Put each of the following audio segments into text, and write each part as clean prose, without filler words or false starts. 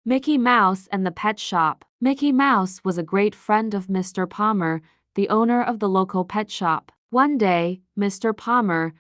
Mickey Mouse and the Pet Shop. Mickey Mouse was a great friend of Mr. Palmer, the owner of the local pet shop. One day, Mr. Palmer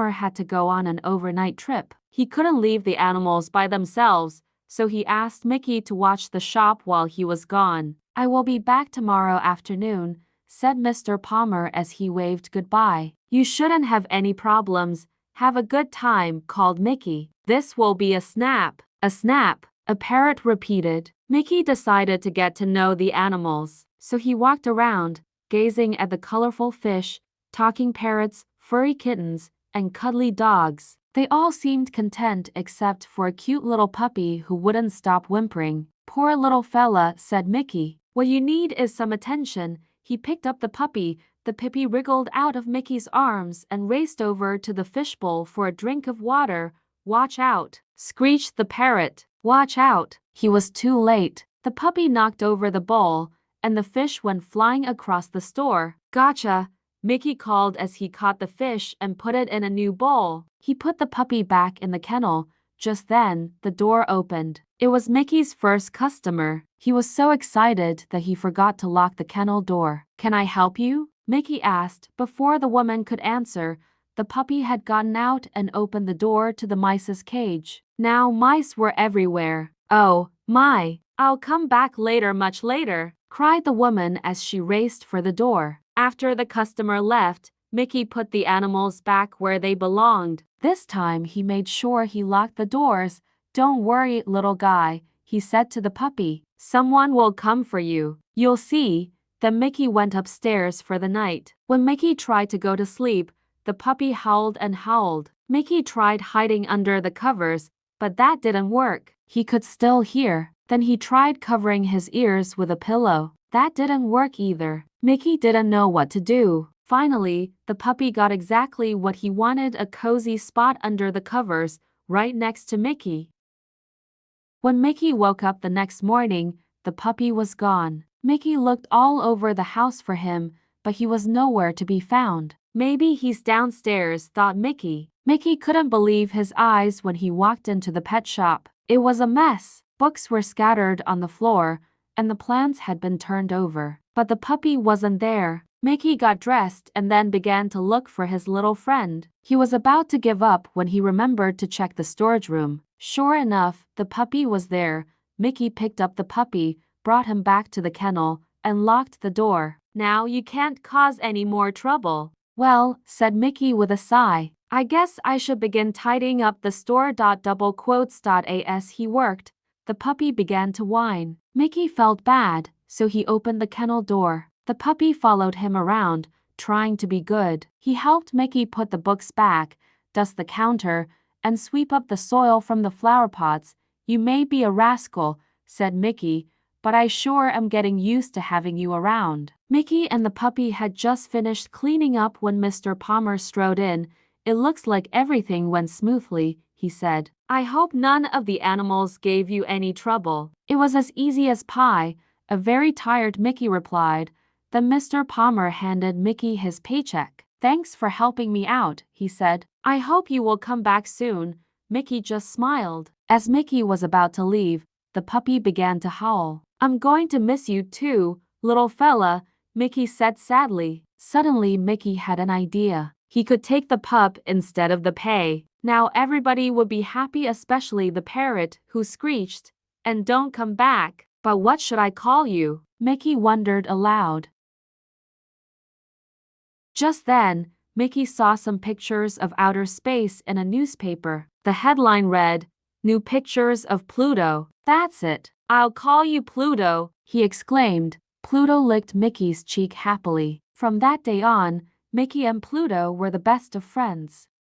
had to go on an overnight trip. He couldn't leave the animals by themselves, so he asked Mickey to watch the shop while he was gone. "I will be back tomorrow afternoon," said Mr. Palmer as he waved goodbye. "You shouldn't have any problems. Have a good time," called Mickey. "This will be a snap." "A snap," a parrot repeated. Mickey decided to get to know the animals, so he walked around, gazing at the colorful fish, talking parrots, furry kittens, and cuddly dogs. They all seemed content except for a cute little puppy who wouldn't stop whimpering. "Poor little fella," said Mickey. "What you need is some attention." He picked up the puppy. The puppy wriggled out of Mickey's arms and raced over to the fishbowl for a drink of water. "Watch out," screeched the parrot. "Watch out." He was too late. The puppy knocked over the bowl, and the fish went flying across the store. "Gotcha," Mickey called as he caught the fish and put it in a new bowl. He put the puppy back in the kennel. Just then, the door opened. It was Mickey's first customer. He was so excited that he forgot to lock the kennel door. "Can I help you?" Mickey asked. Before the woman could answer, the puppy had gotten out and opened the door to the mice's cage. Now mice were everywhere. "Oh, my! I'll come back later, much later," cried the woman as she raced for the door. After the customer left, Mickey put the animals back where they belonged. This time he made sure he locked the doors. "Don't worry, little guy," he said to the puppy. "Someone will come for you. You'll see." Then Mickey went upstairs for the night. When Mickey tried to go to sleep, the puppy howled and howled. Mickey tried hiding under the covers, but that didn't work. He could still hear. Then he tried covering his ears with a pillow. That didn't work either. Mickey didn't know what to do. Finally, the puppy got exactly what he wanted, a cozy spot under the covers, right next to Mickey. When Mickey woke up the next morning, the puppy was gone. Mickey looked all over the house for him, but he was nowhere to be found. "Maybe he's downstairs," thought Mickey. Mickey couldn't believe his eyes when he walked into the pet shop. It was a mess. Books were scattered on the floor, and the plants had been turned over. But the puppy wasn't there. Mickey got dressed and then began to look for his little friend. He was about to give up when he remembered to check the storage room. Sure enough, the puppy was there. Mickey picked up the puppy, brought him back to the kennel, and locked the door. "Now you can't cause any more trouble." "Well," said Mickey with a sigh, "I guess I should begin tidying up the store. Double quotes. As he worked, the puppy began to whine. Mickey felt bad, so he opened the kennel door. The puppy followed him around, trying to be good. He helped Mickey put the books back, dust the counter, and sweep up the soil from the flower pots. "You may be a rascal," said Mickey, "but I sure am getting used to having you around." Mickey and the puppy had just finished cleaning up when Mr. Palmer strode in. "It looks like everything went smoothly," he said. "I hope none of the animals gave you any trouble." "It was as easy as pie," a very tired Mickey replied. Then Mr. Palmer handed Mickey his paycheck. "Thanks for helping me out," he said. "I hope you will come back soon." Mickey just smiled. As Mickey was about to leave, the puppy began to howl. "I'm going to miss you too, little fella," Mickey said sadly. Suddenly Mickey had an idea. He could take the pup instead of the pay. Now everybody would be happy, especially the parrot, who screeched, "And don't come back." "But what should I call you?" Mickey wondered aloud. Just then, Mickey saw some pictures of outer space in a newspaper. The headline read, "New pictures of Pluto." "That's it. I'll call you Pluto," he exclaimed. Pluto licked Mickey's cheek happily. From that day on, Mickey and Pluto were the best of friends.